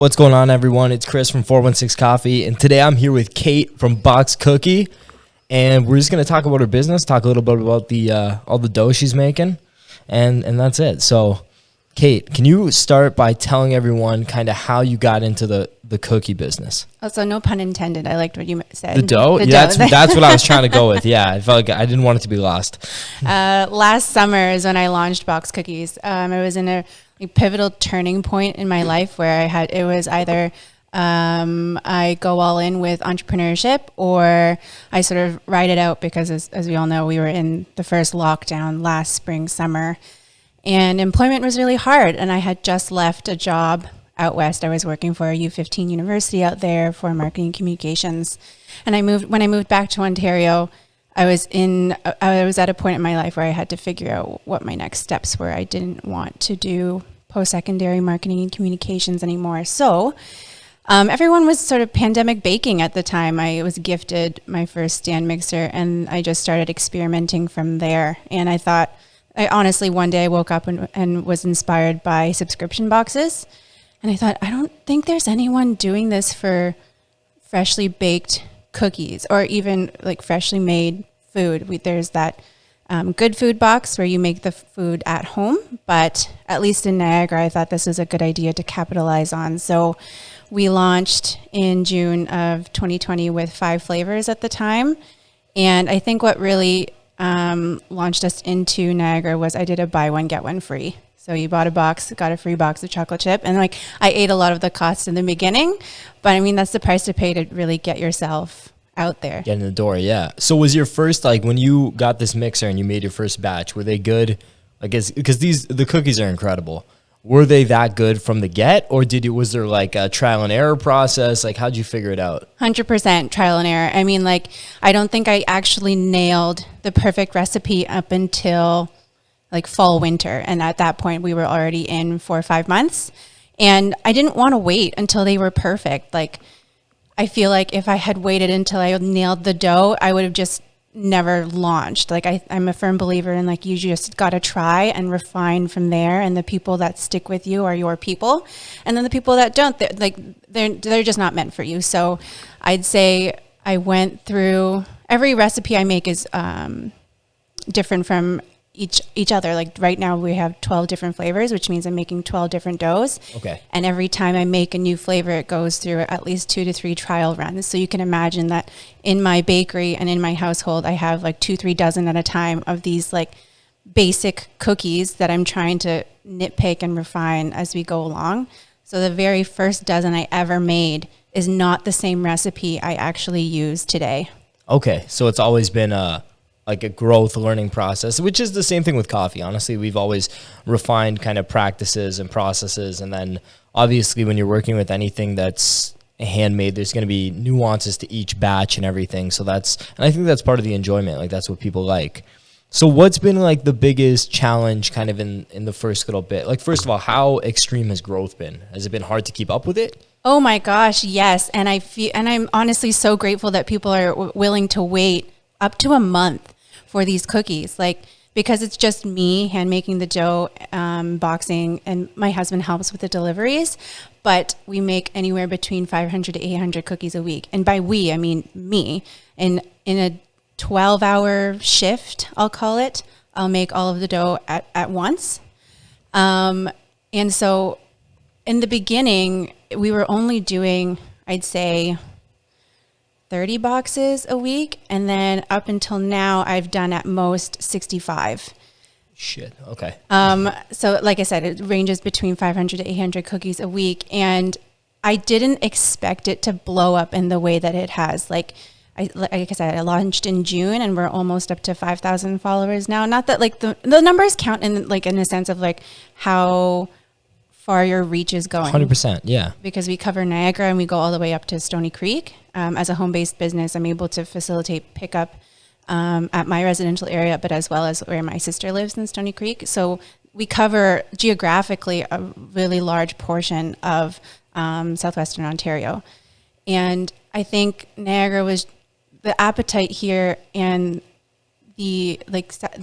What's going on, everyone? It's Chris from 416 Coffee, and today I'm here with Cate from Box Cookie, and we're just going to talk about her business, talk a little bit about the all the dough she's making, and that's it. So, Cate, can you start by telling everyone kind of how you got into the cookie business? Oh, so no pun intended. I liked what you said. The dough? That's what I was trying to go with. Yeah, I felt like I didn't want it to be lost. Last summer is when I launched Box Cookies. I was in a pivotal turning point in my life where it was either I go all in with entrepreneurship or I sort of ride it out because as we all know, we were in the first lockdown last spring, summer, and employment was really hard. And I had just left a job out west. I was working for a U15 university out there for marketing communications. And when I moved back to Ontario, I was at a point in my life where I had to figure out what my next steps were. I didn't want to do post-secondary marketing and communications anymore. So everyone was sort of pandemic baking at the time. I was gifted my first stand mixer and I just started experimenting from there. And I honestly, one day I woke up and was inspired by subscription boxes. And I thought, I don't think there's anyone doing this for freshly baked cookies or even like freshly made food. There's that good food box where you make the food at home, but at least in Niagara, I thought this was a good idea to capitalize on. So we launched in June of 2020 with 5 flavors at the time. And I think what really launched us into Niagara was I did a buy one, get one free. So you bought a box, got a free box of chocolate chip. And I ate a lot of the costs in the beginning, but I mean, that's the price to pay to really get yourself out there. Get in the door, yeah. So was your first, when you got this mixer and you made your first batch, were they good? Because the cookies are incredible. Were they that good from the get, or was there a trial and error process? How'd you figure it out? 100% trial and error. I mean, I don't think I actually nailed the perfect recipe up until fall, winter. And at that point we were already in 4 or 5 months. And I didn't want to wait until they were perfect. I feel like if I had waited until I nailed the dough, I would have just never launched. I'm a firm believer in you just got to try and refine from there. And the people that stick with you are your people. And then the people that don't, they're just not meant for you. So I'd say I went through every recipe I make is different from each other. Right now we have 12 different flavors, which means I'm making 12 different doughs. Okay. And every time I make a new flavor, it goes through at least 2 to 3 trial runs. So you can imagine that in my bakery and in my household, I have 2-3 dozen at a time of these basic cookies that I'm trying to nitpick and refine as we go along. So the very first dozen I ever made is not the same recipe I actually use today. Okay. So it's always been a growth learning process, which is the same thing with coffee. Honestly, we've always refined kind of practices and processes. And then obviously when you're working with anything that's handmade, there's going to be nuances to each batch and everything. So and I think that's part of the enjoyment. That's what people like. So what's been the biggest challenge kind of in the first little bit? First of all, how extreme has growth been? Has it been hard to keep up with it? Oh my gosh, yes. And I'm honestly so grateful that people are willing to wait up to a month for these cookies, because it's just me hand making the dough, boxing, and my husband helps with the deliveries, but we make anywhere between 500 to 800 cookies a week. And by we, I mean me. And in a 12-hour shift, I'll call it, I'll make all of the dough at once. And so in the beginning, we were only doing, I'd say, 30 boxes a week. And then up until now, I've done at most 65. Shit. Okay. So like I said, it ranges between 500 to 800 cookies a week. And I didn't expect it to blow up in the way that it has. Like I said, I launched in June and we're almost up to 5,000 followers now. Not that the numbers count in a sense of how far your reach is going. 100%, yeah. Because we cover Niagara and we go all the way up to Stony Creek. As a home-based business, I'm able to facilitate pickup at my residential area, but as well as where my sister lives in Stony Creek. So we cover geographically a really large portion of southwestern Ontario. And I think Niagara was the appetite here and the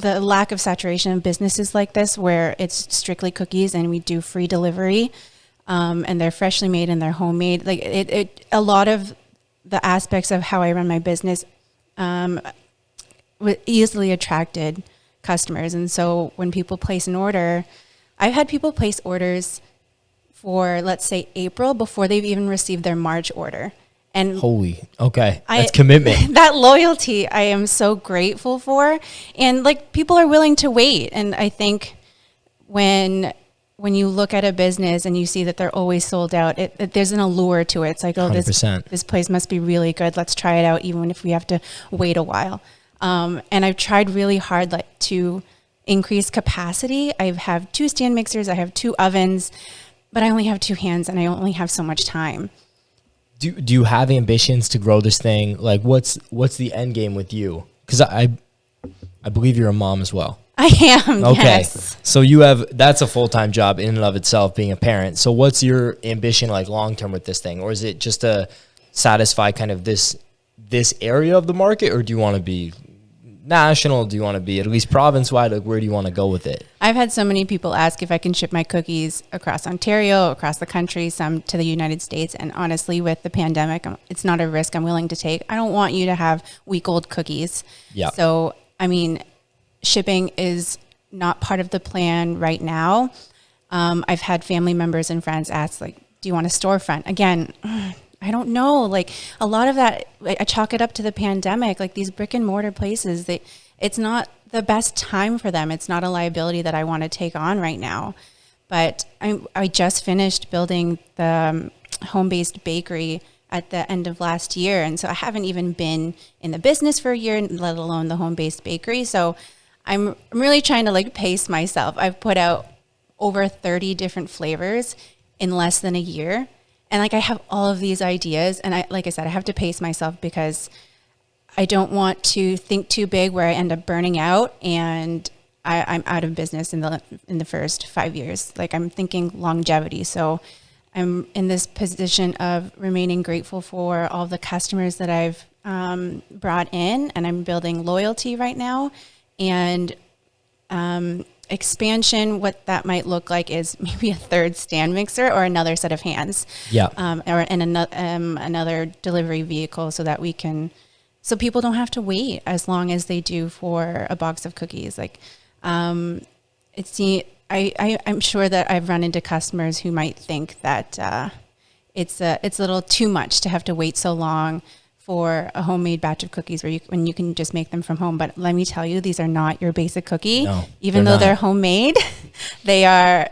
lack of saturation of businesses like this where it's strictly cookies and we do free delivery and they're freshly made and they're homemade. Like a lot of the aspects of how I run my business easily attracted customers. And so when people place an order, I've had people place orders for, let's say, April before they've even received their March order. And that's commitment. That loyalty I am so grateful for. And like, people are willing to wait. And I think when you look at a business and you see that they're always sold out, there's an allure to it. It's like, oh, this place must be really good. Let's try it out, even if we have to wait a while. And I've tried really hard to increase capacity. I have 2 stand mixers, I have 2 ovens, but I only have 2 hands and I only have so much time. Do you have ambitions to grow this thing? Like, what's the end game with you? Because I believe you're a mom as well. I am. Okay. Yes. So that's a full-time job in and of itself, being a parent. So what's your ambition like long-term with this thing? Or is it just to satisfy kind of this area of the market? Or do you want to be national? Do you want to be at least province-wide? Like, where do you want to go with it? I've had so many people ask if I can ship my cookies across Ontario, across the country, some to the United States. And honestly, with the pandemic, it's not a risk I'm willing to take. I don't want you to have week-old cookies. Yeah. So, I mean, shipping is not part of the plan right now. I've had family members and friends ask, like, do you want a storefront? Again, I don't know. Like, a lot of that, I chalk it up to the pandemic. Like, these brick and mortar places, it's not the best time for them. It's not a liability that I want to take on right now. But I just finished building the home-based bakery at the end of last year. And so I haven't even been in the business for a year, let alone the home-based bakery. So I'm really trying to like pace myself. I've put out over 30 different flavors in less than a year. And like, I have all of these ideas, and like I said, I have to pace myself because I don't want to think too big where I end up burning out and I'm out of business in the first 5 years. Like, I'm thinking longevity. So I'm in this position of remaining grateful for all the customers that I've brought in, and I'm building loyalty right now. And expansion, what that might look like is maybe a 3rd stand mixer or another set of hands. Yeah. Or another delivery vehicle so that so people don't have to wait as long as they do for a box of cookies. Like, I'm sure that I've run into customers who might think that it's a little too much to have to wait so long for a homemade batch of cookies when you can just make them from home. But let me tell you, these are not your basic cookie. No, even though they're homemade, they're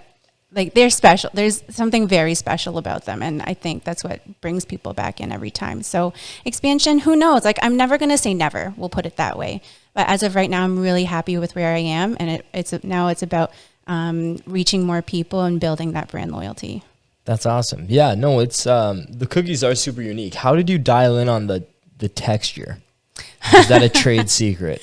special. There's something very special about them. And I think that's what brings people back in every time. So expansion, who knows? Like, I'm never going to say never. We'll put it that way. But as of right now, I'm really happy with where I am. And it's about reaching more people and building that brand loyalty. That's awesome. Yeah, no, it's the cookies are super unique. How did you dial in on the texture? Is that a trade secret?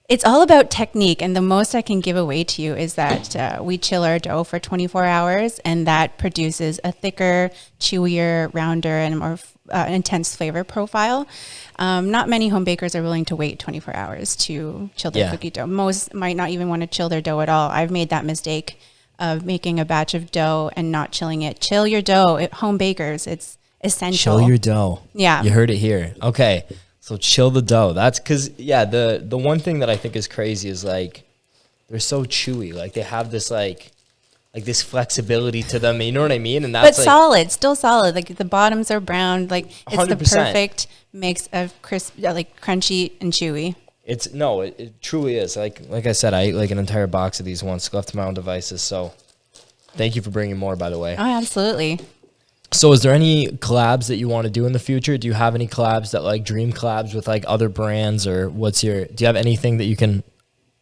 It's all about technique, and the most I can give away to you is that we chill our dough for 24 hours, and that produces a thicker, chewier, rounder, and more intense flavor profile. Not many home bakers are willing to wait 24 hours to chill their cookie dough. Most might not even want to chill their dough at all. I've made that mistake of making a batch of dough and not chilling it. Chill your dough. Home bakers, it's essential. Chill your dough. Yeah. You heard it here. Okay. So chill the dough. That's because, the one thing that I think is crazy is like, they're so chewy. Like, they have this like this flexibility to them. You know what I mean? And that's solid, still solid. Like, the bottoms are brown. Like, it's 100%. the perfect mix of crisp, like crunchy and chewy. It truly is. Like I said, I ate like an entire box of these once, left to my own devices. So thank you for bringing more, by the way. Oh, absolutely. So is there any collabs that you want to do in the future? Do you have any collabs that like dream collabs with like other brands, or do you have anything that you can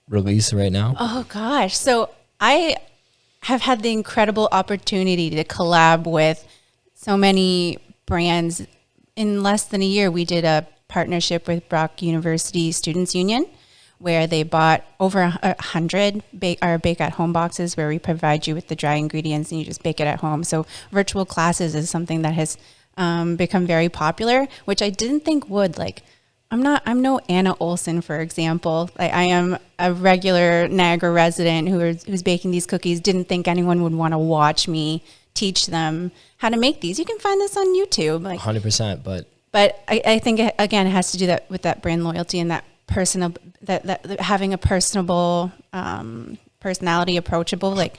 release right now? Oh gosh. So I have had the incredible opportunity to collab with so many brands. In less than a year, we did a partnership with Brock University Students Union, where they bought over 100 bake at home boxes, where we provide you with the dry ingredients and you just bake it at home. So virtual classes is something that has become very popular, which I didn't think would. Like, I'm no Anna Olson, for example. I am a regular Niagara resident who's baking these cookies. Didn't think anyone would want to watch me teach them how to make these. You can find this on YouTube. Like 100%, but I think again, it has to do that with that brand loyalty and that personal, that having a personable personality, approachable, like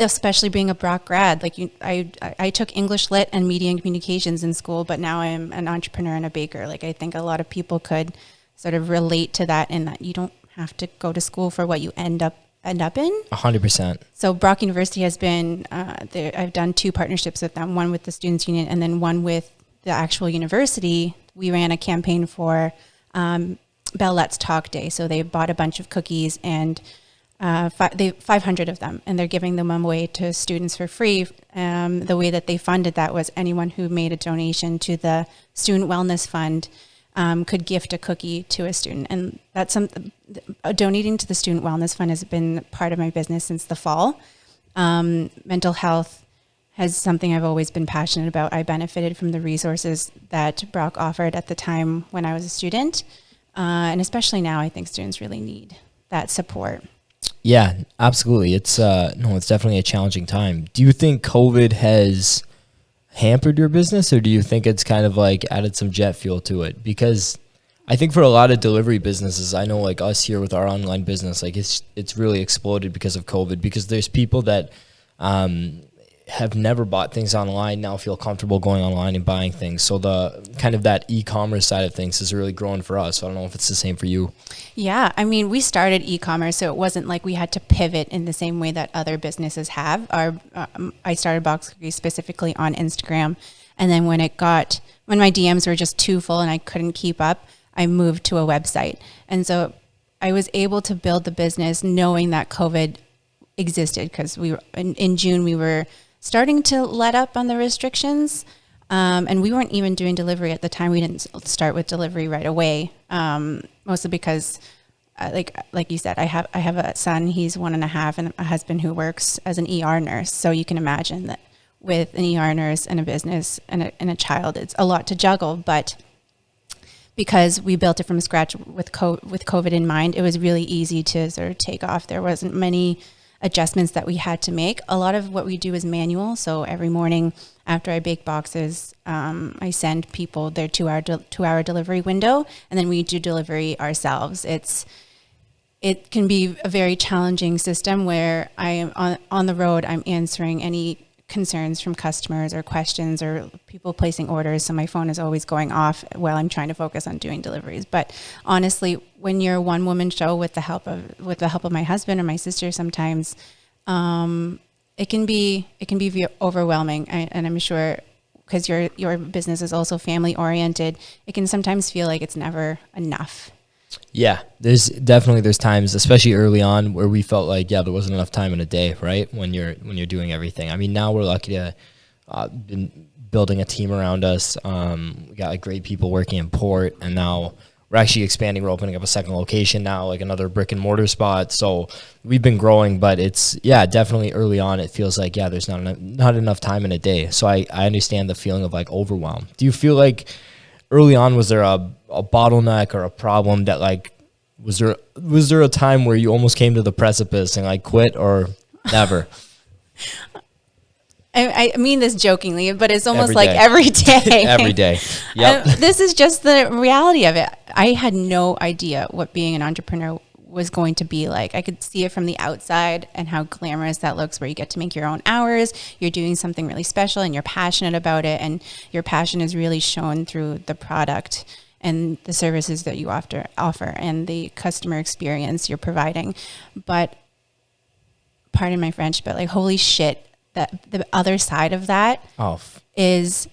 especially being a Brock grad. Like I took English Lit and Media and Communications in school, but now I'm an entrepreneur and a baker. Like I think a lot of people could sort of relate to that, in that you don't have to go to school for what you end up in. 100%. So Brock University has been, I've done 2 partnerships with them, one with the Students Union and then one with the actual university. We ran a campaign for Bell Let's Talk Day. So they bought a bunch of cookies and 500 of them, and they're giving them away to students for free. The way that they funded that was anyone who made a donation to the Student Wellness Fund could gift a cookie to a student. And that's donating to the Student Wellness Fund has been part of my business since the fall. Mental health has something I've always been passionate about. I benefited from the resources that Brock offered at the time when I was a student. And especially now, I think students really need that support. Yeah, absolutely. It's definitely a challenging time. Do you think COVID has hampered your business, or do you think it's kind of like added some jet fuel to it? Because I think for a lot of delivery businesses, I know like us here with our online business, like it's really exploded because of COVID, because there's people that have never bought things online now feel comfortable going online and buying things. So the kind of that e-commerce side of things is really growing for us. So I don't know if it's the same for you. Yeah, I mean, we started e-commerce, so it wasn't like we had to pivot in the same way that other businesses have. I started Box Cookies specifically on Instagram, and then when my DMs were just too full and I couldn't keep up, I moved to a website. And so I was able to build the business knowing that COVID existed, because we were in June we were starting to let up on the restrictions, and we weren't even doing delivery at the time. We didn't start with delivery right away, mostly because, like you said, I have a son. He's 1.5, and a husband who works as an ER nurse. So you can imagine that with an ER nurse and a business and a child, it's a lot to juggle. But because we built it from scratch with COVID in mind, it was really easy to sort of take off. There wasn't many adjustments that we had to make. A lot of what we do is manual. So every morning after I bake boxes, I send people their 2-hour delivery window, and then we do delivery ourselves. It can be a very challenging system where I am on the road. I'm answering any concerns from customers or questions or people placing orders. So my phone is always going off while I'm trying to focus on doing deliveries. But honestly, when you're a one-woman show with the help of my husband or my sister, sometimes it can be overwhelming. And I'm sure because your business is also family oriented, it can sometimes feel like it's never enough. Yeah, there's times, especially early on, where we felt like, there wasn't enough time in a day, right? When you're doing everything. I mean, now we're lucky to been building a team around us. We got like great people working in port, and now we're actually expanding. We're opening up a second location now, like another brick and mortar spot. So we've been growing, but it's definitely early on. It feels like there's not enough time in a day. So I understand the feeling of like overwhelm. Do you feel like early on, was there a bottleneck or a problem that like, was there a time where you almost came to the precipice and like quit, or never? I mean this jokingly, but it's almost like every day. Every day. Yep. This is just the reality of it. I had no idea what being an entrepreneur was going to be like. I could see it from the outside and how glamorous that looks, where you get to make your own hours, you're doing something really special and you're passionate about it, and your passion is really shown through the product and the services that you offer and the customer experience you're providing. But pardon my French, but like, holy shit, that the other side of that is,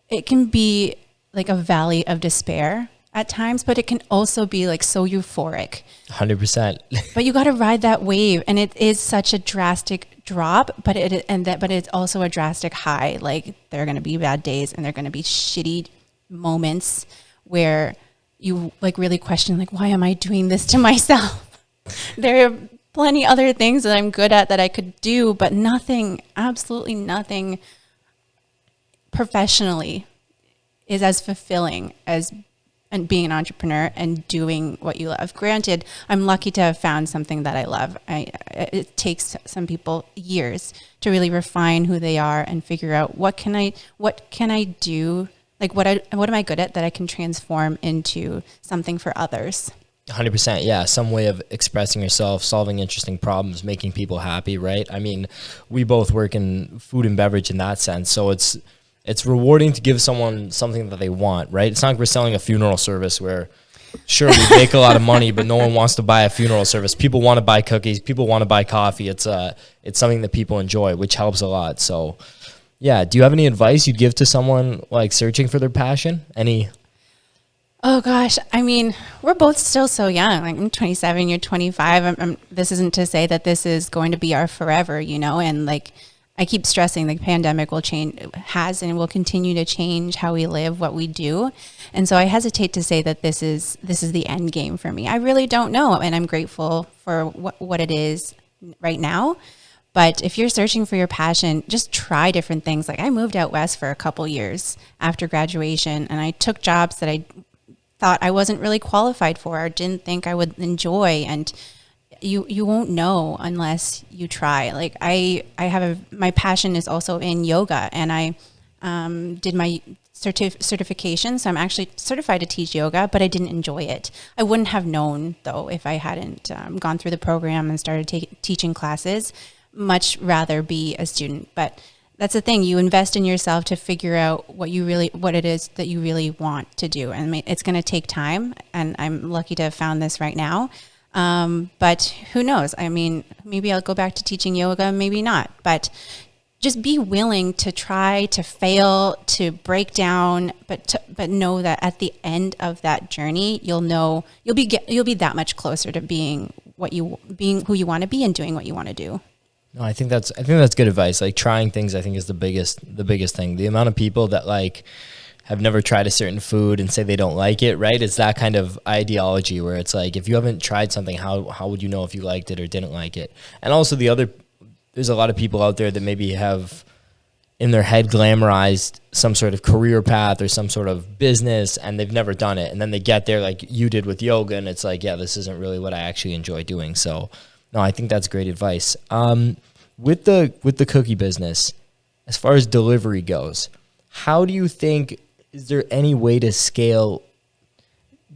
it can be like a valley of despair at times, but it can also be like so euphoric. 100%. But you got to ride that wave, and it is such a drastic drop, but it's also a drastic high. Like, there are going to be bad days, and there are going to be shitty moments where you like really question, like, why am I doing this to myself? There are plenty other things that I'm good at that I could do, but nothing, absolutely nothing professionally is as fulfilling as and being an entrepreneur and doing what you love. Granted, I'm lucky to have found something that I love. It takes some people years to really refine who they are and figure out what can I do, like what am I good at that I can transform into something for others. 100%. Yeah. Some way of expressing yourself, solving interesting problems, making people happy, right? I mean, we both work in food and beverage in that sense. So it's rewarding to give someone something that they want, right? It's not like we're selling a funeral service where, sure, we make a lot of money, but no one wants to buy a funeral service. People want to buy cookies. People want to buy coffee. It's something that people enjoy, which helps a lot. So, yeah. Do you have any advice you'd give to someone like searching for their passion? Any? Oh gosh, I mean, we're both still so young. Like I'm 27, you're 25. This isn't to say that this is going to be our forever, and like I keep stressing the pandemic will change, has and will continue to change how we live, what we do. And so I hesitate to say that this is the end game for me. I really don't know. And I'm grateful for what it is right now. But if you're searching for your passion, just try different things. Like I moved out west for a couple years after graduation, and I took jobs that I thought I wasn't really qualified for or didn't think I would enjoy. And you won't know unless you try. Like my passion is also in yoga, and I did my certification. So I'm actually certified to teach yoga, but I didn't enjoy it. I wouldn't have known though if I hadn't gone through the program and started teaching classes. Much rather be a student. But that's the thing, you invest in yourself to figure out what it is that you really want to do. And it's going to take time, and I'm lucky to have found this right now. But who knows? I mean, maybe I'll go back to teaching yoga, maybe not, but just be willing to try, to fail, to break down, but know that at the end of that journey, you'll be that much closer to being who you want to be and doing what you want to do. No, I think that's good advice. Like trying things, I think is the biggest thing. The amount of people that like have never tried a certain food and say they don't like it, right? It's that kind of ideology where it's like, if you haven't tried something, how would you know if you liked it or didn't like it? And also there's a lot of people out there that maybe have in their head glamorized some sort of career path or some sort of business, and they've never done it. And then they get there like you did with yoga, and it's like, yeah, this isn't really what I actually enjoy doing. So no, I think that's great advice. With the cookie business, as far as delivery goes, how do you think, is there any way to scale?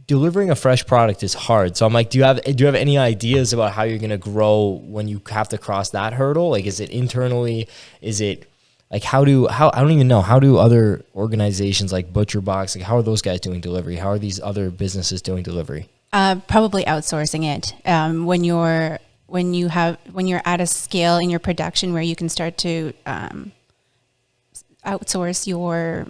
Delivering a fresh product is hard. So I'm like, do you have any ideas about how you're going to grow when you have to cross that hurdle? Like, is it internally? Is it like, I don't even know, how do other organizations like ButcherBox, like how are those guys doing delivery? How are these other businesses doing delivery? Probably outsourcing it. When you're at a scale in your production where you can start to outsource your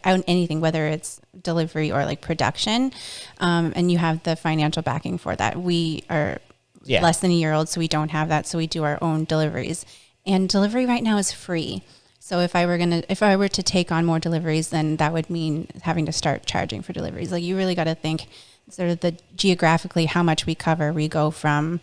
anything, whether it's delivery or like production, and you have the financial backing for that. We are less than a year old, so we don't have that. So we do our own deliveries, and delivery right now is free. So if I were to take on more deliveries, then that would mean having to start charging for deliveries. Like you really got to think sort of geographically how much we cover. We go from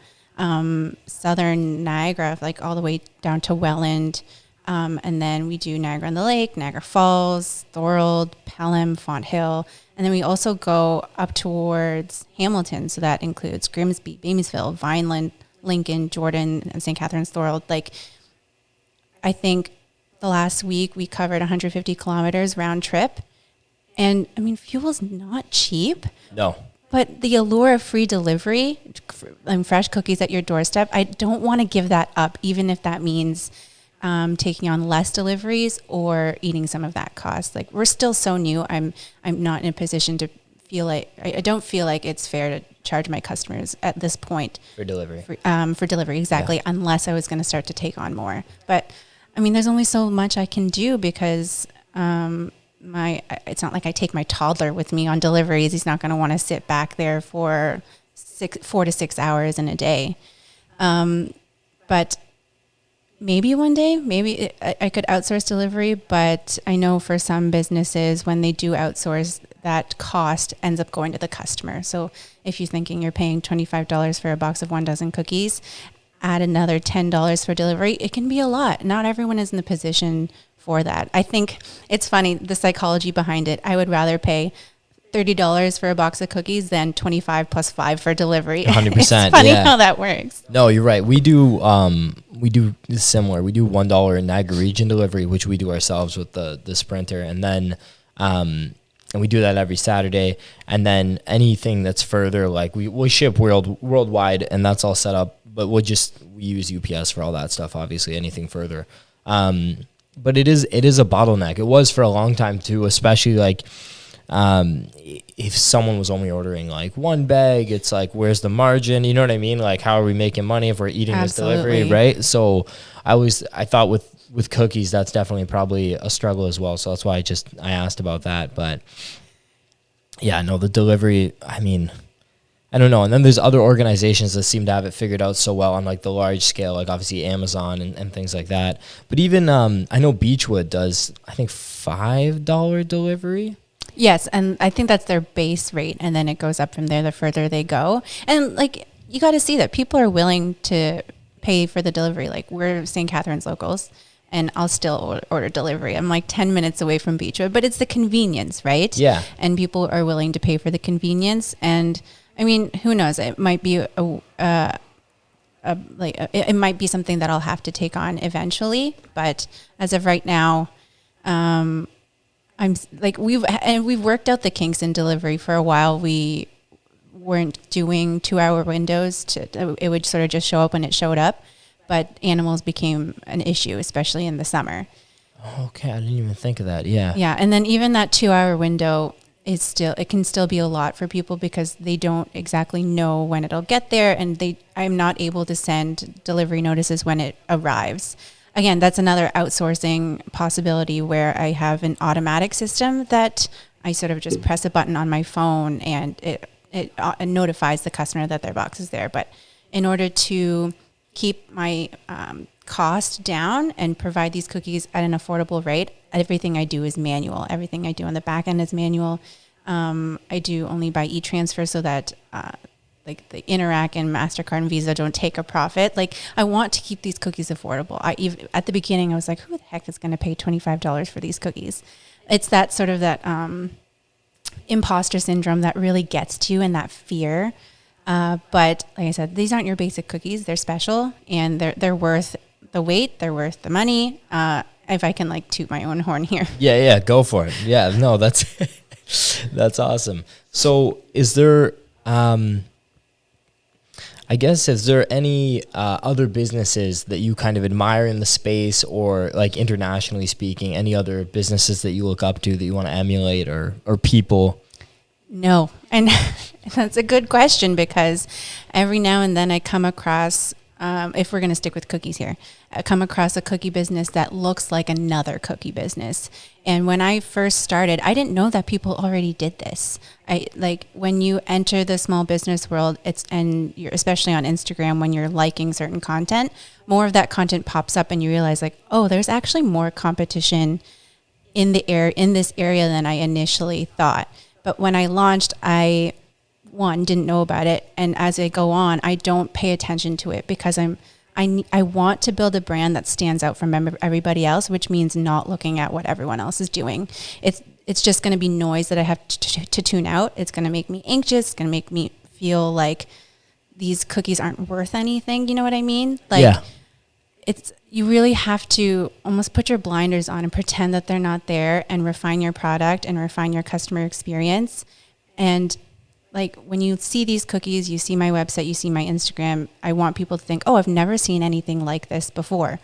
southern Niagara, like all the way down to Welland. And then we do Niagara-on-the-Lake, Niagara Falls, Thorold, Pelham, Fonthill. And then we also go up towards Hamilton. So that includes Grimsby, Beamisville, Vineland, Lincoln, Jordan, and St. Catharines, Thorold. Like, I think the last week we covered 150 kilometers round trip. And I mean, fuel's not cheap. No. But the allure of free delivery and fresh cookies at your doorstep, I don't want to give that up, even if that means taking on less deliveries or eating some of that cost. Like, we're still so new. I'm not in a position to feel like, I don't feel like it's fair to charge my customers at this point for delivery. For delivery, exactly. Yeah. Unless I was going to start to take on more. But I mean, there's only so much I can do because it's not like I take my toddler with me on deliveries. He's not going to want to sit back there for 4 to 6 hours in a day. But maybe one day, I could outsource delivery, but I know for some businesses, when they do outsource, that cost ends up going to the customer. So if you're thinking you're paying $25 for a box of 1 dozen cookies, add another $10 for delivery, it can be a lot. Not everyone is in the position for that. I think it's funny, the psychology behind it. I would rather pay $30 for a box of cookies than 25 plus 5 for delivery. 100%. It's funny how that works. No, you're right. We do similar. We do $1 in Niagara region delivery, which we do ourselves with the Sprinter, and then and we do that every Saturday. And then anything that's further, like we ship worldwide, and that's all set up. But we use UPS for all that stuff. Obviously, anything further. But it is a bottleneck. It was for a long time too, especially like if someone was only ordering like one bag, it's like, where's the margin? You know what I mean? Like, how are we making money if we're eating this delivery, right? So I thought with cookies, that's definitely probably a struggle as well. So that's why I asked about that. But yeah, no, the delivery, I mean, I don't know. And then there's other organizations that seem to have it figured out so well on like the large scale, like obviously Amazon and things like that. But even I know Beechwood does, I think, $5 delivery. Yes, and I think that's their base rate, and then it goes up from there the further they go. And like, you got to see that people are willing to pay for the delivery. Like, we're St. Catharines locals, and I'll still order delivery. I'm like 10 minutes away from Beechwood, but it's the convenience, right? Yeah. And people are willing to pay for the convenience. And I mean, who knows? It might be it might be something that I'll have to take on eventually. But as of right now, I'm like, we've worked out the kinks in delivery for a while. We weren't doing 2-hour windows. It would sort of just show up when it showed up, but animals became an issue, especially in the summer. Okay, I didn't even think of that. Yeah. Yeah, and then even that 2-hour window it can still be a lot for people because they don't exactly know when it'll get there, and I'm not able to send delivery notices when it arrives. Again, that's another outsourcing possibility where I have an automatic system that I sort of just press a button on my phone and it notifies the customer that their box is there. But in order to keep my cost down and provide these cookies at an affordable rate, everything I do is manual. Everything I do on the back end is manual. I do only by e-transfer so that like the Interac and MasterCard and Visa don't take a profit. Like, I want to keep these cookies affordable. At the beginning, I was like, who the heck is going to pay $25 for these cookies? It's that sort of that imposter syndrome that really gets to you, and that fear. But like I said, these aren't your basic cookies. They're special, and they're worth the wait. They're worth the money. If I can like toot my own horn here. Yeah, go for it. Yeah, no, that's that's awesome. So is there I guess, is there any other businesses that you kind of admire in the space, or like internationally speaking, any other businesses that you look up to that you want to emulate, or people? No. And that's a good question, because every now and then I come across, if we're going to stick with cookies here, I come across a cookie business that looks like another cookie business. And when I first started, I didn't know that people already did this. When you enter the small business world, and you're especially on Instagram, when you're liking certain content, more of that content pops up, and you realize like, oh, there's actually more competition in this area than I initially thought. But when I launched, I didn't know about it, and as I go on, I don't pay attention to it because I want to build a brand that stands out from everybody else, which means not looking at what everyone else is doing. It's just going to be noise that I have to tune out. It's going to make me anxious. It's going to make me feel like these cookies aren't worth anything. You know what I mean? Like, yeah. You really have to almost put your blinders on and pretend that they're not there, and refine your product and refine your customer experience. And like, when you see these cookies, you see my website, you see my Instagram, I want people to think, oh, I've never seen anything like this before.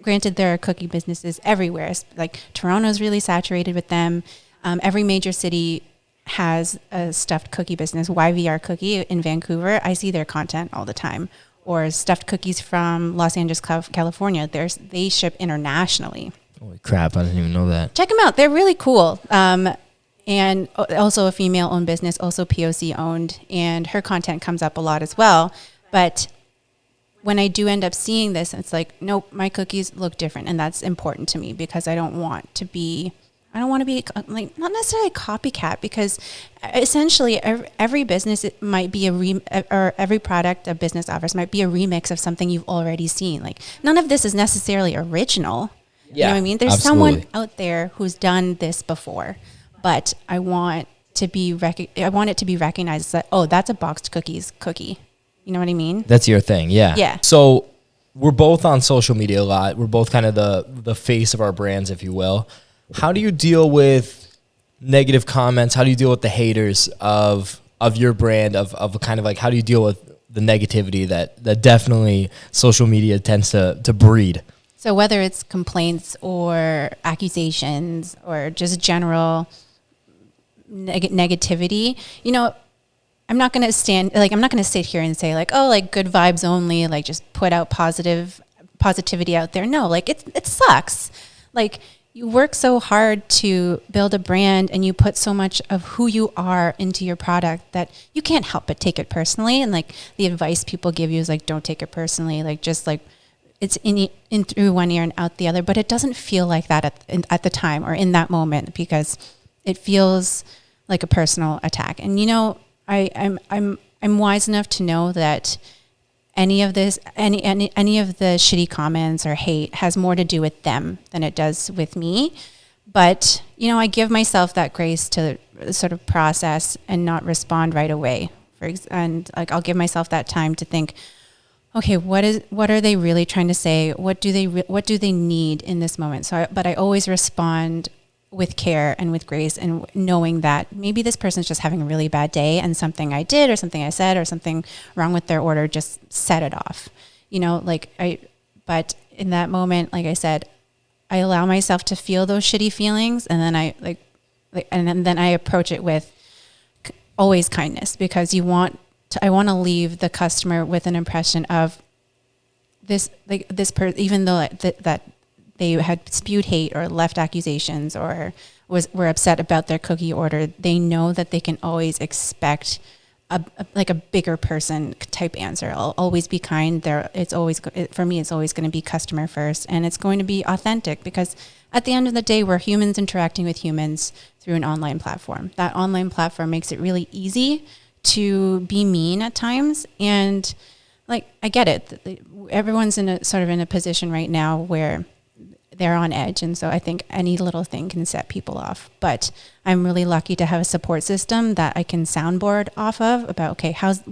Granted, there are cookie businesses everywhere. Like, Toronto's really saturated with them. Every major city has a stuffed cookie business. YVR Cookie in Vancouver, I see their content all the time. Or stuffed cookies from Los Angeles, California. They ship internationally. Holy crap, I didn't even know that. Check them out. They're really cool. And also a female-owned business, also POC-owned, and her content comes up a lot as well. But when I do end up seeing this, it's like, nope, my cookies look different, and that's important to me, because I don't want to be like, not necessarily a copycat, because essentially every business, it might be or every product a business offers might be a remix of something you've already seen. Like, none of this is necessarily original. Yeah, you know what I mean? There's absolutely. Someone out there who's done this before. But I want to be I want it to be recognized that, oh, that's a boxed cookies cookie. You know what I mean? That's your thing. Yeah. Yeah. So we're both on social media a lot. We're both kind of the face of our brands, if you will. How do you deal with negative comments? How do you deal with the haters of your brand, of kind of like, how do you deal with the negativity that definitely social media tends to breed? So whether it's complaints or accusations or just general negativity, you know, I'm not going to sit here and say like, oh, like good vibes only, like just put out positivity out there. No, like it sucks. Like you work so hard to build a brand and you put so much of who you are into your product that you can't help but take it personally. And like the advice people give you is like, don't take it personally. Like just like it's in through one ear and out the other, but it doesn't feel like that at the time or in that moment, because it feels like a personal attack. And you know, I'm wise enough to know that any of the shitty comments or hate has more to do with them than it does with me. But you know, I give myself that grace to sort of process and not respond right away. And like I'll give myself that time to think, okay, what are they really trying to say? What do they need in this moment? But I always respond with care and with grace, and knowing that maybe this person's just having a really bad day and something I did or something I said or something wrong with their order just set it off. You know, but in that moment, like I said, I allow myself to feel those shitty feelings, and then then I approach it with always kindness, because I want to leave the customer with an impression of this person, even though that they had spewed hate or left accusations or were upset about their cookie order, they know that they can always expect a bigger person type answer. I'll always be kind. For me, it's always going to be customer first, and it's going to be authentic, because at the end of the day, we're humans interacting with humans through an online platform. That online platform makes it really easy to be mean at times. And like, I get it. Everyone's in a position right now where they're on edge. And so I think any little thing can set people off. But I'm really lucky to have a support system that I can soundboard off of about, okay, how's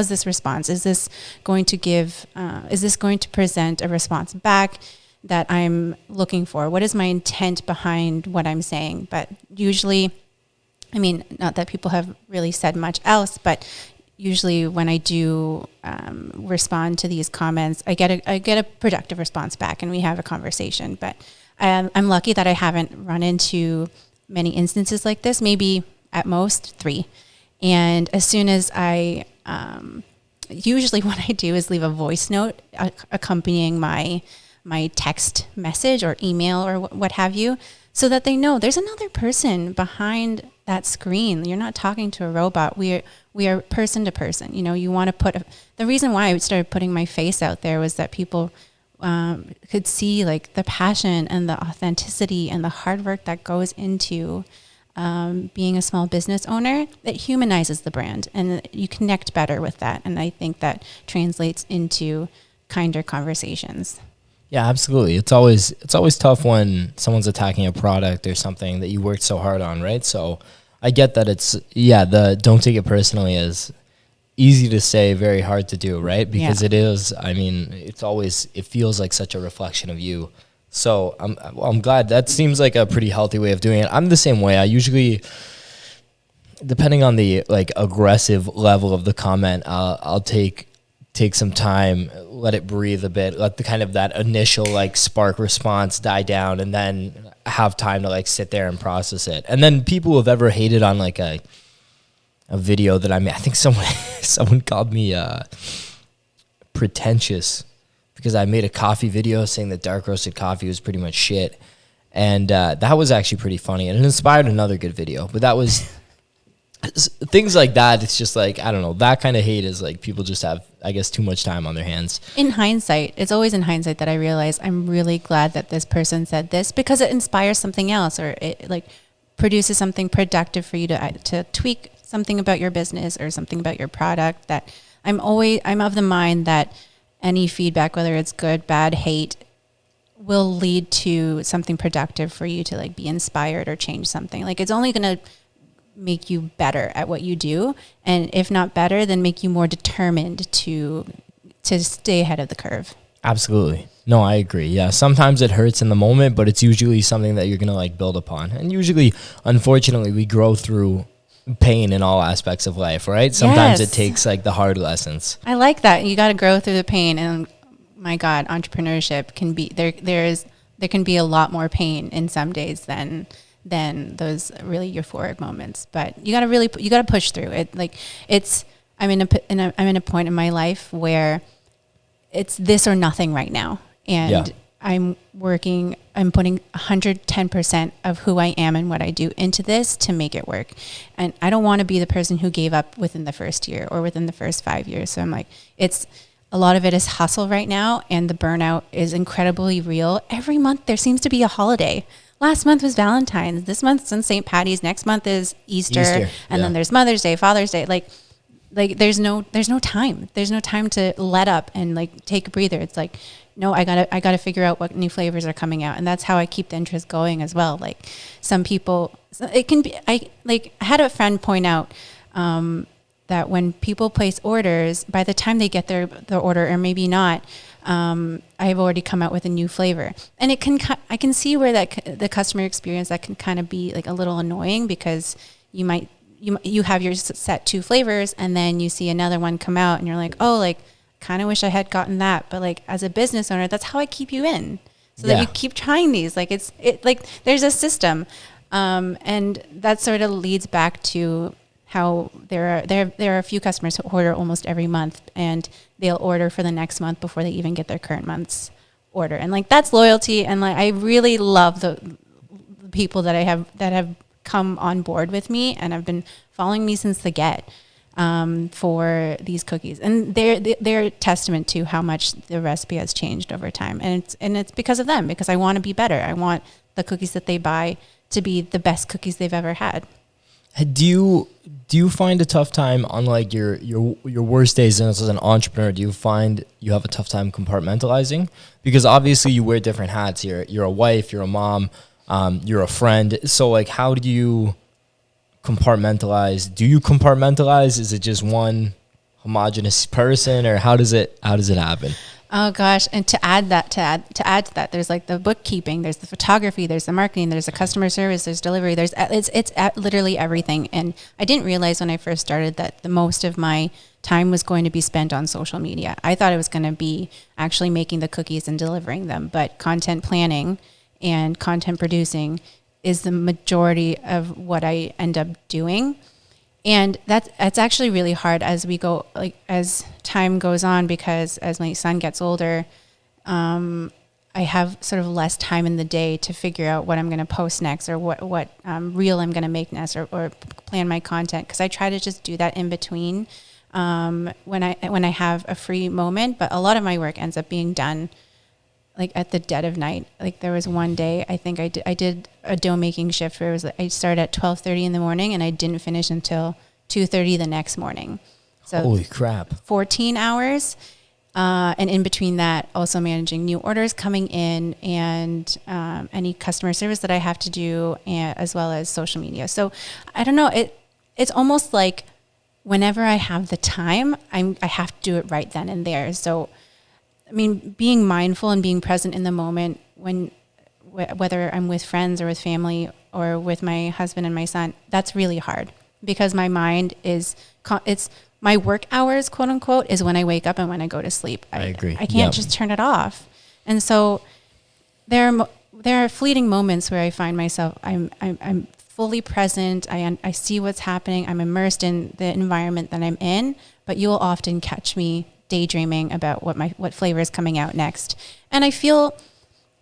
this response? Is this going to present a response back that I'm looking for? What is my intent behind what I'm saying? But usually, I mean, not that people have really said much else, but usually when I do respond to these comments, I get a productive response back, and we have a conversation. But I'm lucky that I haven't run into many instances like this, maybe at most 3. And as soon as usually what I do is leave a voice note accompanying my text message or email or what have you, so that they know there's another person behind that screen. You're not talking to a robot. We are person to person. You know, you want to the reason why I started putting my face out there was that people could see like the passion and the authenticity and the hard work that goes into being a small business owner. That humanizes the brand, and you connect better with that. And I think that translates into kinder conversations. Yeah, absolutely. It's always tough when someone's attacking a product or something that you worked so hard on, right? So I get that the don't take it personally is easy to say, very hard to do, right? Because it is, I mean, it feels like such a reflection of you. So I'm glad. That seems like a pretty healthy way of doing it. I'm the same way. I usually, depending on the like aggressive level of the comment, I'll take some time, let it breathe a bit, let the kind of that initial like spark response die down, and then have time to like sit there and process it. And then people who have ever hated on like a video that I made, I think someone called me pretentious because I made a coffee video saying that dark roasted coffee was pretty much shit. And that was actually pretty funny, and it inspired another good video. But that was things like that. It's just like, I don't know, that kind of hate is like people just have, I guess, too much time on their hands. In hindsight, it's always in hindsight that I realize I'm really glad that this person said this, because it inspires something else, or it like produces something productive for you to tweak something about your business or something about your product. That I'm of the mind that any feedback, whether it's good, bad, hate, will lead to something productive for you to like be inspired or change something. Like it's only going to make you better at what you do, and if not better, then make you more determined to stay ahead of the curve. Absolutely. No, I agree. Yeah. Sometimes it hurts in the moment, but it's usually something that you're going to like build upon. And usually, unfortunately, we grow through pain in all aspects of life, right? Sometimes it takes like the hard lessons. I like that. You got to grow through the pain. And my God, entrepreneurship can be there can be a lot more pain in some days than those really euphoric moments. But you got to push through it. Like I'm in a point in my life where it's this or nothing right now. And I'm putting 110% of who I am and what I do into this to make it work. And I don't want to be the person who gave up within the first year or within the first 5 years. So I'm like, a lot of it is hustle right now. And the burnout is incredibly real. Every month there seems to be a holiday. Last month was Valentine's. This month's on St. Patty's. Next month is Easter. And then there's Mother's Day, Father's Day. Like there's no time. There's no time to let up and like take a breather. It's like, no, I gotta figure out what new flavors are coming out. And that's how I keep the interest going as well. Like some people, it can be, I had a friend point out, that when people place orders, by the time they get their order, or maybe not, I've already come out with a new flavor. And I can see where the customer experience, that can kind of be like a little annoying, because you have your set 2 flavors and then you see another one come out and you're like, oh, like kind of wish I had gotten that. But like as a business owner, that's how I keep you in, so that you keep trying these. Like like there's a system. And that sort of leads back to how there are a few customers who order almost every month, and they'll order for the next month before they even get their current month's order. And like that's loyalty. And like I really love the people that have come on board with me and have been following me since the get, for these cookies. And they're a testament to how much the recipe has changed over time. And it's because of them, because I want to be better. I want the cookies that they buy to be the best cookies they've ever had. Do you find a tough time on like your worst days as an entrepreneur? Do you find you have a tough time compartmentalizing? Because obviously you wear different hats. You're a wife, you're a mom, you're a friend. So like, how do you compartmentalize? Do you compartmentalize? Is it just one homogenous person, or how does it happen? Oh gosh. And to add to that, there's like the bookkeeping, there's the photography, there's the marketing, there's the customer service, there's delivery, it's literally everything. And I didn't realize when I first started that the most of my time was going to be spent on social media. I thought it was going to be actually making the cookies and delivering them, but content planning and content producing is the majority of what I end up doing. And that's actually really hard as we go, like as time goes on, because as my son gets older, I have sort of less time in the day to figure out what I'm going to post next, or what reel I'm going to make next, or plan my content. Because I try to just do that in between when I have a free moment. But a lot of my work ends up being done like at the dead of night. Like there was one day, I think I did a dough making shift where I started at 12:30 in the morning and I didn't finish until 2:30 the next morning. So holy crap, 14 hours. And in between that, also managing new orders coming in, and any customer service that I have to do, as well as social media. So I don't know, it's almost like whenever I have the time, I have to do it right then and there. So I mean, being mindful and being present in the moment, whether I'm with friends or with family or with my husband and my son, that's really hard, because my mind it's my work hours, quote unquote, is when I wake up and when I go to sleep. I agree. I can't just turn it off. And so there are fleeting moments where I find myself, I'm fully present. I see what's happening. I'm immersed in the environment that I'm in, but you will often catch me daydreaming about what flavor is coming out next. And I feel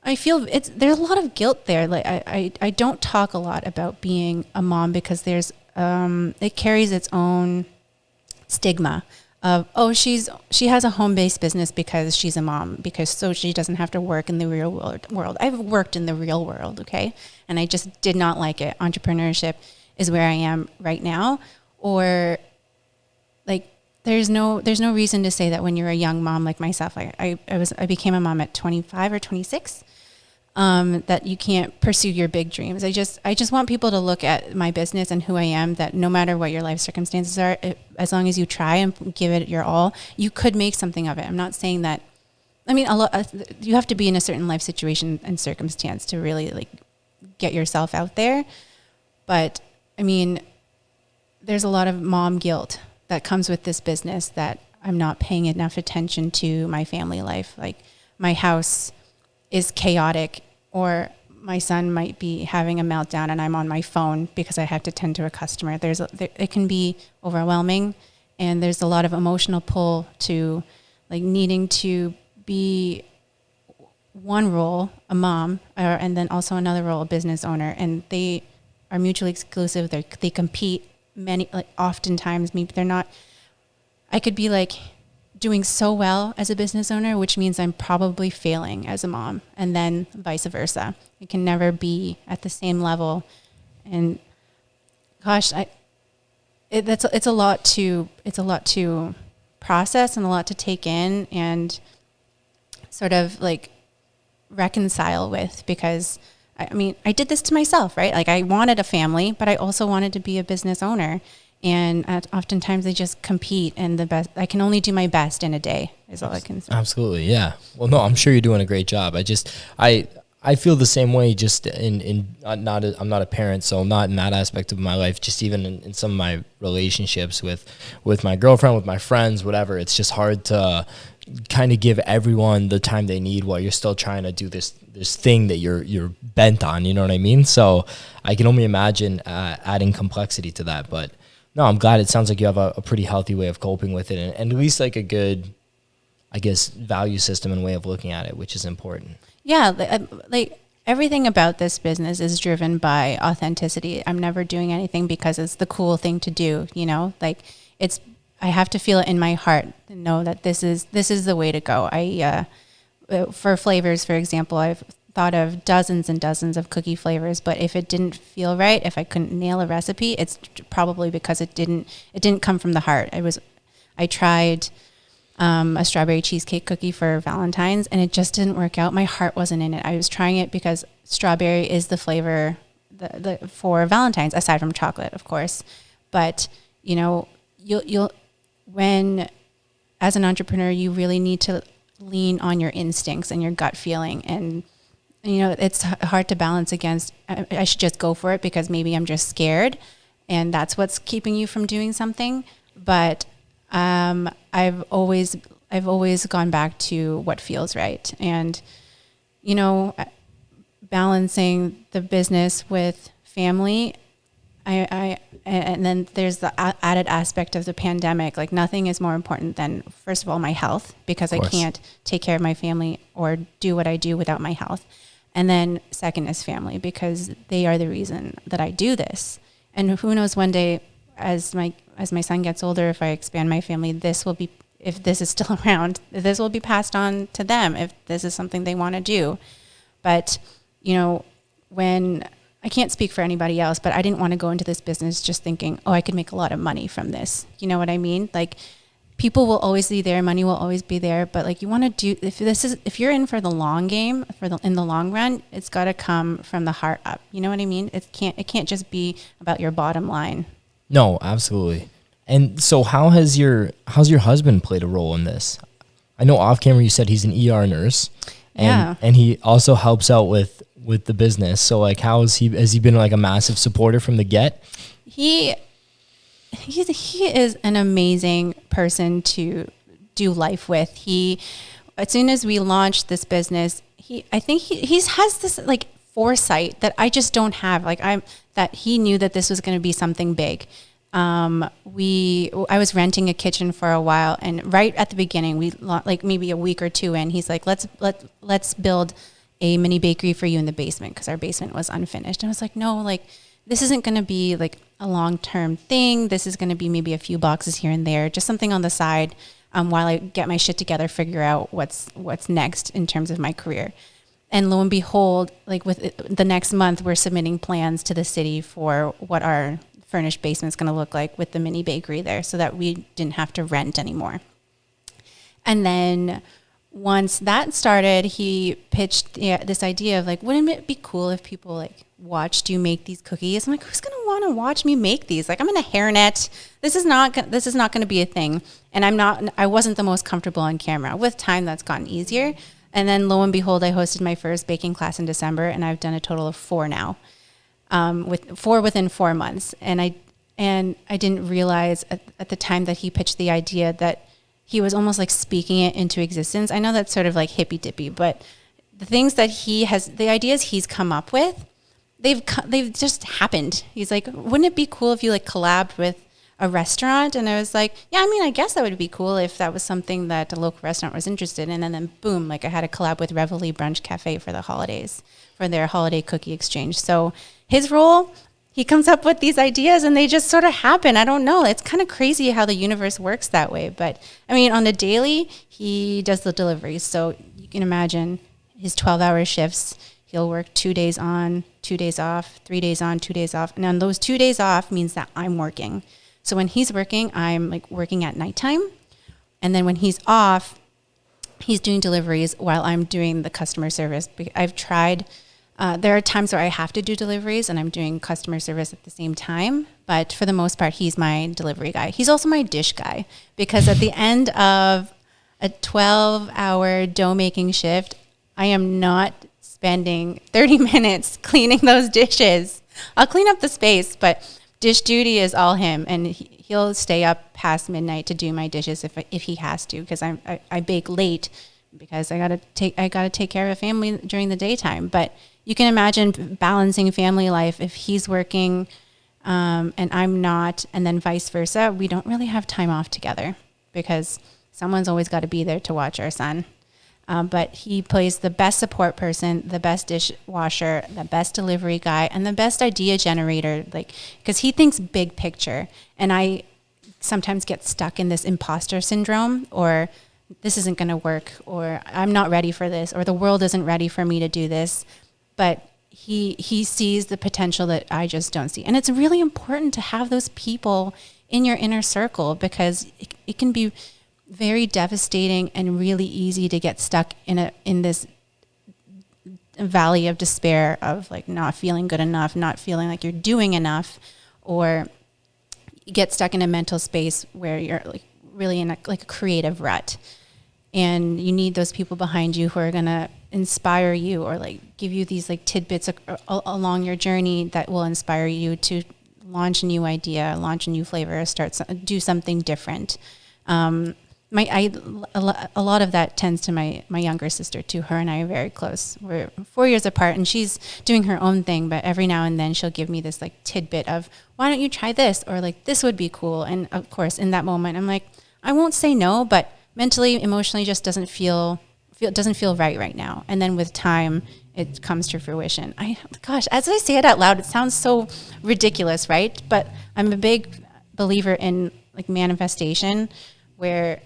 there's a lot of guilt there. Like I don't talk a lot about being a mom, because there's it carries its own stigma of, oh, she has a home-based business because she's a mom, because so she doesn't have to work in the real world. I've worked in the real world, okay? And I just did not like it. Entrepreneurship is where I am right now. Or like there's no reason to say that when you're a young mom like myself. I became a mom at 25 or 26. that you can't pursue your big dreams. I just want people to look at my business and who I am, that no matter what your life circumstances are, as long as you try and give it your all, you could make something of it. I'm not saying that, I mean, you have to be in a certain life situation and circumstance to really like get yourself out there. But I mean, there's a lot of mom guilt that comes with this business, that I'm not paying enough attention to my family life. Like my house is chaotic, or my son might be having a meltdown and I'm on my phone because I have to tend to a customer. It can be overwhelming, and there's a lot of emotional pull to like needing to be one role, a mom, and then also another role, a business owner, and they are mutually exclusive. They compete oftentimes. Maybe they're not. I could be like doing so well as a business owner, which means I'm probably failing as a mom, and then vice versa. It can never be at the same level. And gosh, it's a lot to process and a lot to take in and sort of like reconcile with, because I mean, I did this to myself, right? Like I wanted a family, but I also wanted to be a business owner. And oftentimes they just compete, and I can only do my best in a day is all I can say. Absolutely. Yeah. Well, no, I'm sure you're doing a great job. I feel the same way, just I'm not a parent, so not in that aspect of my life, just even in some of my relationships with my girlfriend, with my friends, whatever. It's just hard to kind of give everyone the time they need while you're still trying to do this thing that you're bent on, you know what I mean? So I can only imagine adding complexity to that, but no, I'm glad. It sounds like you have a pretty healthy way of coping with it, and at least like a good, I guess, value system and way of looking at it, which is important. Yeah, like everything about this business is driven by authenticity. I'm never doing anything because it's the cool thing to do, you know? Like I have to feel it in my heart and know that this is the way to go. For flavors, for example, I've thought of dozens and dozens of cookie flavors, but if it didn't feel right, if I couldn't nail a recipe, it's probably because it didn't come from the heart. I tried a strawberry cheesecake cookie for Valentine's, and it just didn't work out. My heart wasn't in it. I was trying it because strawberry is the flavor for Valentine's, aside from chocolate, of course. But you know, when as an entrepreneur, you really need to lean on your instincts and your gut feeling, and you know, it's hard to balance against, I should just go for it because maybe I'm just scared, and that's what's keeping you from doing something. But I've always gone back to what feels right, and you know, balancing the business with family. And then there's the added aspect of the pandemic. Like nothing is more important than, first of all, my health, because I can't take care of my family or do what I do without my health. And then second is family, because they are the reason that I do this. And who knows, one day as my son gets older, if I expand my family, if this is still around, this will be passed on to them if this is something they want to do. But, you know, when I can't speak for anybody else, but I didn't want to go into this business just thinking, oh, I could make a lot of money from this. You know what I mean? Like people will always be there, money will always be there, but like you want to do, if you're in for the long game, in the long run, it's got to come from the heart up. You know what I mean? It can't just be about your bottom line. No, absolutely. And so how's your husband played a role in this? I know off camera you said he's an ER nurse, and he also helps out with the business. So like, has he been like a massive supporter from the get? He is an amazing person to do life with. As soon as we launched this business, I think he has this like foresight that I just don't have. Like that he knew that this was going to be something big. I was renting a kitchen for a while, and right at the beginning, like maybe a week or two in, he's like, let's build a mini bakery for you in the basement, because our basement was unfinished. And I was like, no, like this isn't going to be like a long-term thing. This is going to be maybe a few boxes here and there, just something on the side while I get my shit together, figure out what's next in terms of my career. And lo and behold, like with the next month, we're submitting plans to the city for what our furnished basement's going to look like with the mini bakery there, so that we didn't have to rent anymore. And then once that started, he pitched this idea of like, wouldn't it be cool if people like watched you make these cookies? I'm like, who's going to want to watch me make these? Like, I'm in a hairnet. This is not going to be a thing. And I wasn't the most comfortable on camera. With time, that's gotten easier. And then lo and behold, I hosted my first baking class in December, and I've done a total of 4 now, with 4 within 4 months. And I didn't realize at the time that he pitched the idea that he was almost like speaking it into existence. I know that's sort of like hippy dippy, but the things that the ideas he's come up with, they've just happened. He's like, wouldn't it be cool if you like collabed with a restaurant? And I was like, yeah, I mean, I guess that would be cool if that was something that a local restaurant was interested in. And then boom, like I had a collab with Reveille Brunch Cafe for the holidays, for their holiday cookie exchange. So his role, he comes up with these ideas and they just sort of happen. I don't know. It's kind of crazy how the universe works that way. But I mean, on the daily, he does the deliveries. So you can imagine his 12-hour shifts. He'll work 2 days on, 2 days off, 3 days on, 2 days off. And on those 2 days off means that I'm working. So when he's working, I'm like working at nighttime. And then when he's off, he's doing deliveries while I'm doing the customer service. I've tried, there are times where I have to do deliveries and I'm doing customer service at the same time. But for the most part, he's my delivery guy. He's also my dish guy, because at the end of a 12-hour dough making shift, I am not spending 30 minutes cleaning those dishes. I'll clean up the space, but dish duty is all him, and he'll stay up past midnight to do my dishes if he has to, because I bake late because I gotta take care of a family during the daytime. But you can imagine balancing family life if he's working and I'm not, and then vice versa. We don't really have time off together because someone's always got to be there to watch our son. But he plays the best support person, the best dishwasher, the best delivery guy, and the best idea generator, like, because he thinks big picture. And I sometimes get stuck in this imposter syndrome, or this isn't going to work, or I'm not ready for this, or the world isn't ready for me to do this. But he sees the potential that I just don't see. And it's really important to have those people in your inner circle, because it can be very devastating and really easy to get stuck in this valley of despair of like not feeling good enough, not feeling like you're doing enough, or you get stuck in a mental space where you're like really in a creative rut. And you need those people behind you who are going to inspire you, or like give you these like tidbits along your journey that will inspire you to launch a new idea, launch a new flavor, do something different. A lot of that tends to my younger sister too. Her and I are very close. We're 4 years apart, and she's doing her own thing, but every now and then she'll give me this like tidbit of, why don't you try this? Or like, this would be cool. And of course, in that moment, I'm like, I won't say no, but mentally, emotionally, just doesn't feel right now. And then with time, it comes to fruition. Gosh, as I say it out loud, it sounds so ridiculous, right? But I'm a big believer in like manifestation, where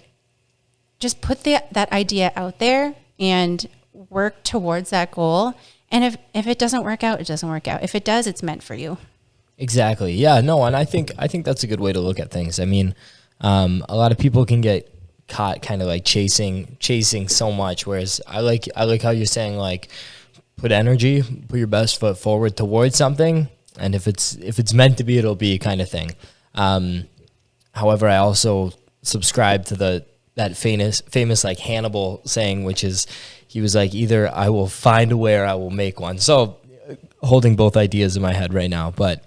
just put that idea out there and work towards that goal. And if it doesn't work out, it doesn't work out. If it does, it's meant for you. Exactly. Yeah, no. And I think that's a good way to look at things. I mean, a lot of people can get caught kind of like chasing so much. Whereas I like how you're saying, like, put your best foot forward towards something. And if it's meant to be, it'll be, kind of thing. However, I also subscribe to that famous like Hannibal saying, which is, he was like, either I will find a way or I will make one. So holding both ideas in my head right now. But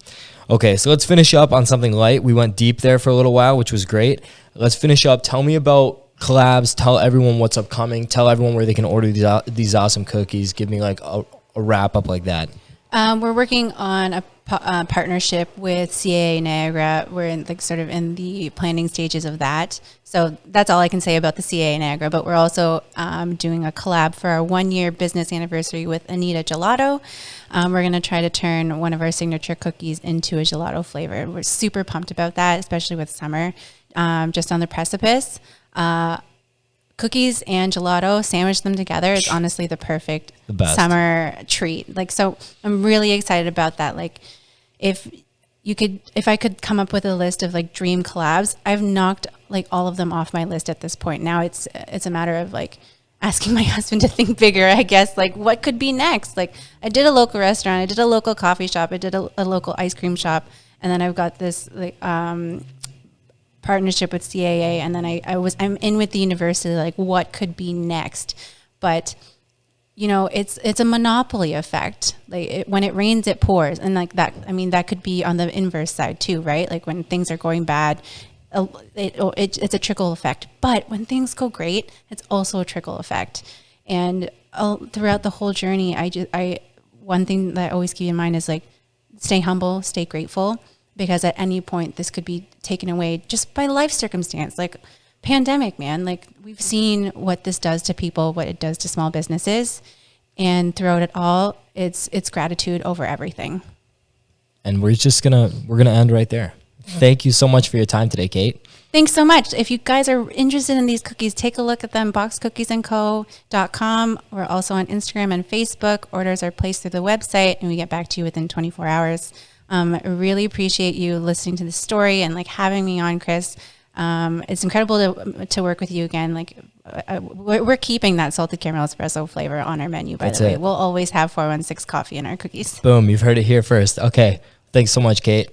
okay, so let's finish up on something light. We went deep there for a little while, which was great. Let's finish up. Tell me about Collabs. Tell everyone what's upcoming. Tell everyone where they can order these awesome cookies. Give me like a wrap up like that. We're working on a partnership with CAA Niagara. We're in in the planning stages of that. So that's all I can say about the CAA Niagara. But we're also doing a collab for our 1-year business anniversary with Anita Gelato. We're going to try to turn one of our signature cookies into a gelato flavor. We're super pumped about that, especially with summer, just on the precipice. Cookies and gelato, sandwich them together, is honestly the perfect summer treat. Like, so I'm really excited about that. Like, if I could come up with a list of like dream collabs, I've knocked like all of them off my list at this point. Now it's a matter of like asking my husband to think bigger, I guess, like what could be next? Like I did a local restaurant, I did a local coffee shop, I did a local ice cream shop. And then I've got this like, partnership with CAA. And then I'm in with the university, like what could be next? But you know, it's a monopoly effect. Like when it rains, it pours. And like that, I mean, that could be on the inverse side too, right? Like when things are going bad, it's a trickle effect. But when things go great, it's also a trickle effect. And throughout the whole journey, one thing that I always keep in mind is like, stay humble, stay grateful, because at any point this could be taken away just by life circumstance. Like pandemic, man, like we've seen what this does to people, what it does to small businesses, and throughout it all, it's gratitude over everything. And we're gonna end right there. Thank you so much for your time today, Cate. Thanks so much. If you guys are interested in these cookies, take a look at them, boxcookiesandco.com. We're also on Instagram and Facebook. Orders are placed through the website, and we get back to you within 24 hours. I really appreciate you listening to the story and like having me on, Chris. It's incredible to work with you again. Like we're keeping that salted caramel espresso flavor on our menu, by the way. We'll always have 416 coffee in our cookies. Boom. You've heard it here first. Okay. Thanks so much, Cate.